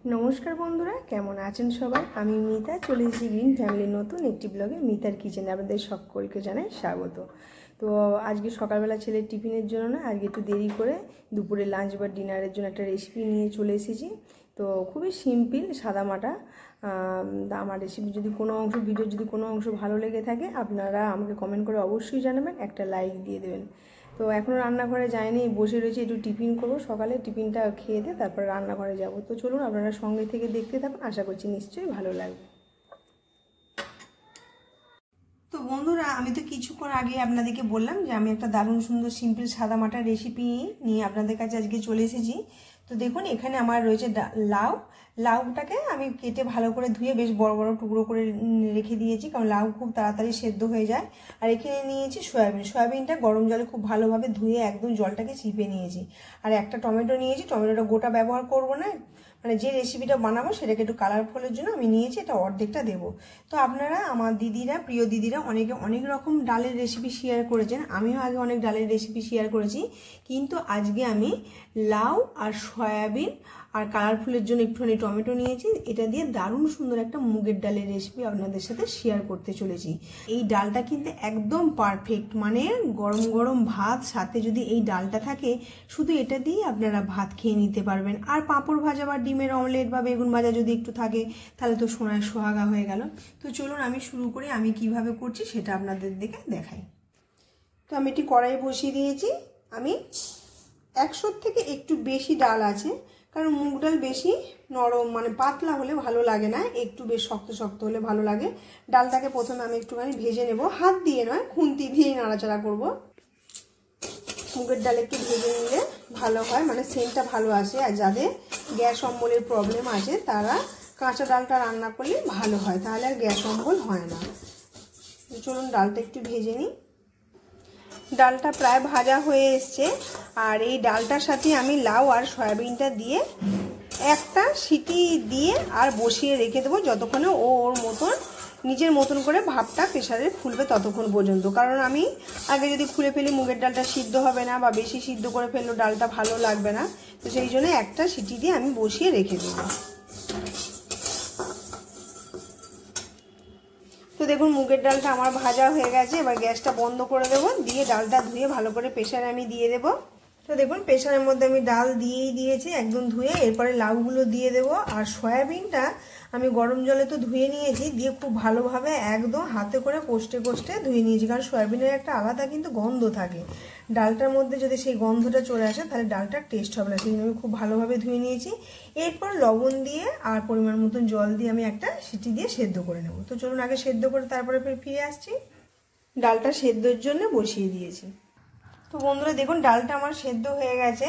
नमस्कार बंधुरा केमन आছেন সবাই। আমি মিতা চলে এসেছি গ্রিন ফ্যামিলির নতুন একটি ব্লগে মিতার কিচেনে আপনাদের সকলকে জানাই স্বাগত। তো আজকে সকালবেলা ছেলের টিফিনের জন্য না আজকে একটু দেরি করে দুপুরে লাঞ্চ বা ডিনারের জন্য একটা রেসিপি নিয়ে চলে এসেছি। তো খুবই সিম্পল সাদামাটা আমার রেসিপি যদি কোনো অংশ ভিডিও যদি কোনো অংশ ভালো লেগে থাকে আপনারা আমাকে কমেন্ট করে অবশ্যই জানাবেন, একটা লাইক দিয়ে দেবেন। তো এখনও রান্নাঘরে যায়নি, বসে রয়েছে, একটু টিফিন করবো, সকালে টিফিনটা খেয়ে দিয়ে তারপরে রান্নাঘরে যাব। তো চলুন আপনারা সঙ্গে থেকে দেখতে থাকুন, আশা করছি নিশ্চয়ই ভালো লাগবে। তো বন্ধুরা আমি তো কিছুক্ষণ আগে আপনাদেরকে বললাম যে আমি একটা দারুণ সুন্দর সিম্পল সাদামাটা রেসিপি নিয়ে আপনাদের কাছে আজকে চলে এসেছি। তো দেখুন এখানে আমার রয়েছে লাউটাকে আমি কেটে ভালো করে ধুয়ে বেশ বড় বড় টুকরো করে রেখে দিয়েছি, কারণ লাউ খুব তাড়াতাড়ি সেদ্ধ হয়ে যায়। আর এখানে নিয়েছি সয়াবিনটা গরম জলে খুব ভালোভাবে ধুয়ে একদম জলটাকে চিপে নিয়েছি। আর একটা টমেটো নিয়েছি, টমেটোটা গোটা ব্যবহার করব না, মানে যে রেসিপিটা বানাবো সেটাকে একটু কালারফুলের জন্য আমি নিয়েছি, এটা অর্ধেকটা দেবো। তো আপনারা আমার দিদিরা, প্রিয় দিদিরা অনেকে অনেক রকম ডালের রেসিপি শেয়ার করেছেন, আমিও আগে অনেক ডালের রেসিপি শেয়ার করেছি, কিন্তু আজকে আমি লাউ আর সয়াবিন আর কালারফুলের জন্য একটুখানি টমেটো নিয়েছি, এটা দিয়ে দারুণ সুন্দর একটা মুগের ডালের রেসিপি আপনাদের সাথে শেয়ার করতে চলেছি। এই ডালটা কিন্তু একদম পারফেক্ট, মানে গরম গরম ভাত সাথে যদি এই ডালটা থাকে শুধু এটা দিয়ে আপনারা ভাত খেয়ে নিতে পারবেন। আর পাঁপড় ভাজা বা ডিমের অমলেট বা বেগুন ভাজা যদি একটু থাকে তাহলে তো সোনায় সোহাগা হয়ে গেল। তো চলুন আমি শুরু করি, আমি কিভাবে করছি সেটা আপনাদের দিকে দেখাই। তো আমি একটি কড়াই বসিয়ে দিয়েছি, আমি 100 থেকে একটু বেশি ডাল আছে, কারণ মুগ ডাল বেশি নরম মানে পাতলা হলে ভালো লাগে না, একটু বেশ শক্ত শক্ত হলে ভালো লাগে। ডালটাকে প্রথমে আমি একটুখানি ভেজে নেব, হাত দিয়ে নয় খুন্তি দিয়ে নাড়াচাড়া করব। মুগের ডাল একটু ভেজে নিলে ভালো হয়, মানে সেন্টটা ভালো আসে। আর যাদের গ্যাস অম্বলের প্রবলেম আছে তারা কাঁচা ডালটা রান্না করলে ভালো হয়, তাহলে আর গ্যাস অম্বল হয় না। চলুন ডালটা একটু ভেজে নিই। ডালটা প্রায় ভাজা হয়ে এসছে, আর এই ডালটার সাথে আমি লাউ আর সয়াবিনটা দিয়ে একটা সিটি দিয়ে আর বসিয়ে রেখে দেবো যতক্ষণে ওর মতন নিজের মতন করে ভাপটা প্রেসারে ফুলবে ততক্ষণ পর্যন্ত। কারণ আমি আগে যদি খুলে ফেলি মুগের ডালটা সিদ্ধ হবে না, বা বেশি সিদ্ধ করে ফেললেও ডালটা ভালো লাগবে না, তো সেই জন্য একটা সিটি দিয়ে আমি বসিয়ে রেখে দেবো। তো দেখুন মুগের ডালটা আমার ভাজা হয়ে গেছে, এবার গ্যাসটা বন্ধ করে দেবো, দিয়ে ডালটা ধুয়ে ভালো করে প্রেসারে আমি দিয়ে দেবো। তো দেখুন প্রেসারের মধ্যে আমি ডাল দিয়েই দিয়েছি একদম ধুয়ে, এরপরে লাউগুলো দিয়ে দেবো। আর সয়াবিনটা আমি গরম জলে তো ধুয়ে নিয়েছি, দিয়ে খুব ভালোভাবে একদম হাতে করে কষতে কষতে ধুয়ে নিয়েছি, কারণ সয়াবিনের একটা আলাদা কিন্তু গন্ধ থাকে, ডালটার মধ্যে যদি সেই গন্ধটা চলে আসে তাহলে ডালটার টেস্ট হবে না, সেই জন্য আমি খুব ভালোভাবে ধুয়ে নিয়েছি। এরপর লবণ দিয়ে আর পরিমাণ মতন জল দিয়ে আমি একটা সিটি দিয়ে সেদ্ধ করে নেব। তো চলুন আগে সেদ্ধ করে তারপরে ফিরে আসছি। ডালটা সেদ্ধর জন্য বসিয়ে দিয়েছি। তো বন্ধুরা দেখুন ডালটা আমার সেদ্ধ হয়ে গেছে,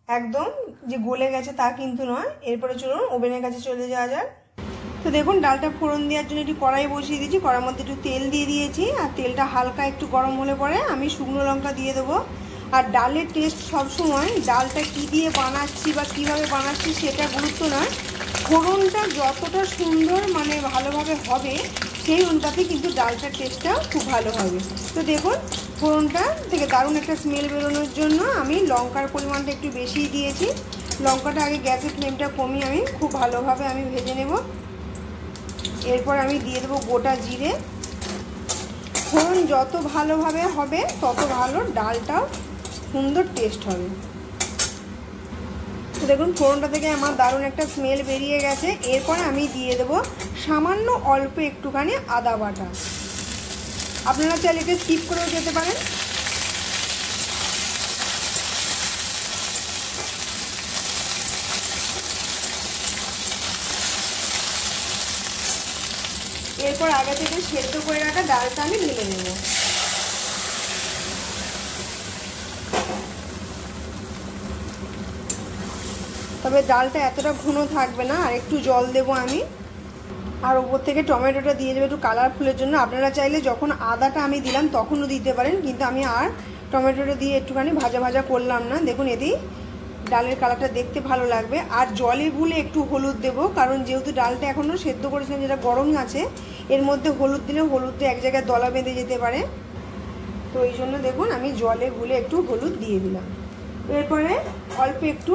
একদম যে গলে গেছে তা কিন্তু নয়। এরপরে চলুন ওভেনের কাছে চলে যাওয়া যাক। তো দেখুন ডালটা ফোড়ন দেওয়ার জন্য একটু কড়াই বসিয়ে দিয়েছি, কড়াইয়ের মধ্যে একটু তেল দিয়ে দিয়েছি, আর তেলটা হালকা একটু গরম হলে পরে আমি শুকনো লঙ্কা দিয়ে দেবো। আর ডালের টেস্ট সবসময় ডালটা কী দিয়ে বানাচ্ছি বা কীভাবে বানাচ্ছি সেটা গুরুত্ব নয়, ফোড়নটা যতটা সুন্দর মানে ভালোভাবে হবে সেই অনুপাতে কিন্তু ডালটার টেস্টটাও খুব ভালো হবে। তো দেখুন ফোড়নটা থেকে দারুণ একটা স্মেল বেরোনোর জন্য আমি লঙ্কার পরিমাণটা একটু বেশিই দিয়েছি। লঙ্কাটা আগে গ্যাসের ফ্লেমটা কমিয়ে আমি খুব ভালোভাবে আমি ভেজে নেব। এরপর আমি দিয়ে দেবো গোটা জিরে। ফোড়ন যত ভালোভাবে হবে তত ভালো ডালটাও সুন্দর টেস্ট হবে। তো দেখুন ফোড়নটা থেকে আমার দারুণ একটা স্মেল বেরিয়ে গেছে। এরপরে আমি দিয়ে দেবো সামান্য অল্প একটুখানি আদা বাটা, আপনারা চাইলে এটা স্কিপ করেও যেতে পারেন। এরপর আগে থেকে সেদ্ধ করে রাখা ডালটা আমি ঢেলে নেব। তবে ডালটা এতটা ঘন থাকবে না, আর একটু জল দেবো আমি, আর উপর থেকে টমেটোটা দিয়ে দেবো একটু কালারফুলের জন্য। আপনারা চাইলে যখন আদাটা আমি দিলাম তখনও দিতে পারেন, কিন্তু আমি আর টমেটোটা দিয়ে একটুখানি ভাজা ভাজা করলাম না। দেখুন এতেই ডালের কালারটা দেখতে ভালো লাগবে। আর জলে গুলে একটু হলুদ দেবো, কারণ যেহেতু ডালটা এখনও সেদ্ধ করেছিলাম যেটা গরম আছে, এর মধ্যে হলুদ দিলে হলুদটা এক জায়গায় দলা বেঁধে যেতে পারে, তো এই জন্য দেখুন আমি জলে গুলে একটু হলুদ দিয়ে দিলাম। এরপরে অল্প একটু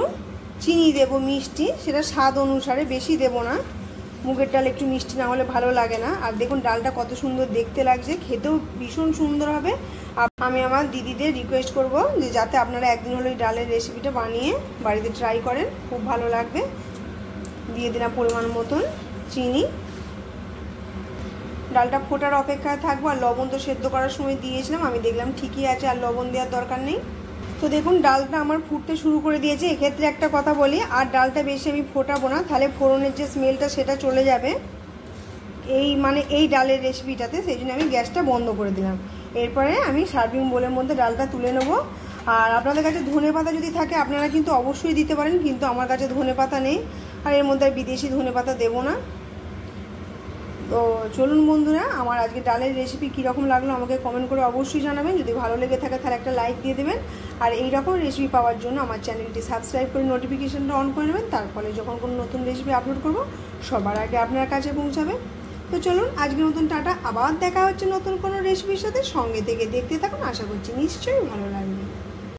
চিনি দেব মিষ্টি, সেটা স্বাদ অনুসারে, বেশি দেব না। মুগের ডাল একটু মিষ্টি না হলে ভালো লাগে না। আর দেখুন ডালটা কত সুন্দর দেখতে লাগছে, খেতেও ভীষণ সুন্দর হবে। আমি আমার দিদিদের রিকোয়েস্ট করব যে যাতে আপনারা একদিন হলো এই ডালের রেসিপিটা বানিয়ে বাড়িতে ট্রাই করেন, খুব ভালো লাগবে। দিয়ে দিলাম পরিমাণ মতন চিনি। ডালটা ফোটার অপেক্ষায় থাকবো। আর লবণ তো সেদ্ধ করার সময় দিয়েছিলাম, আমি দেখলাম ঠিকই আছে, আর লবণ দেওয়ার দরকার নেই। তো দেখুন ডালটা আমার ফুটতে শুরু করে দিয়েছে। এক্ষেত্রে একটা কথা বলি, আর ডালটা বেশি আমি ফোটাবো না, তাহলে ফোড়নের যে স্মেলটা সেটা চলে যাবে এই ডালের রেসিপিটাতে, সেই জন্য আমি গ্যাসটা বন্ধ করে দিলাম। এরপরে আমি সার্ভিং বোলের মধ্যে ডালটা তুলে নেব। আর আপনাদের কাছে ধনেপাতা যদি থাকে আপনারা কিন্তু অবশ্যই দিতে পারেন, কিন্তু আমার কাছে ধনেপাতা নেই, আর এর মধ্যে বিদেশি ধনেপাতা দেবো না। তো চলুন বন্ধুরা, আমার আজকে ডালের রেসিপি কীরকম লাগলো আমাকে কমেন্ট করে অবশ্যই জানাবেন। যদি ভালো লেগে থাকে তাহলে একটা লাইক দিয়ে দেবেন। আর এই রকম রেসিপি পাওয়ার জন্য আমার চ্যানেলটি সাবস্ক্রাইব করে নোটিফিকেশানটা অন করে নেবেন, তারপরে যখন কোনো নতুন রেসিপি আপলোড করব সবার আগে আপনার কাছে পৌঁছাবে। তো চলুন আজকের মতন টাটা, আবার দেখা হচ্ছে নতুন কোনো রেসিপির সাথে। সঙ্গে থেকে দেখতে থাকুন, আশা করছি নিশ্চয়ই ভালো লাগবে।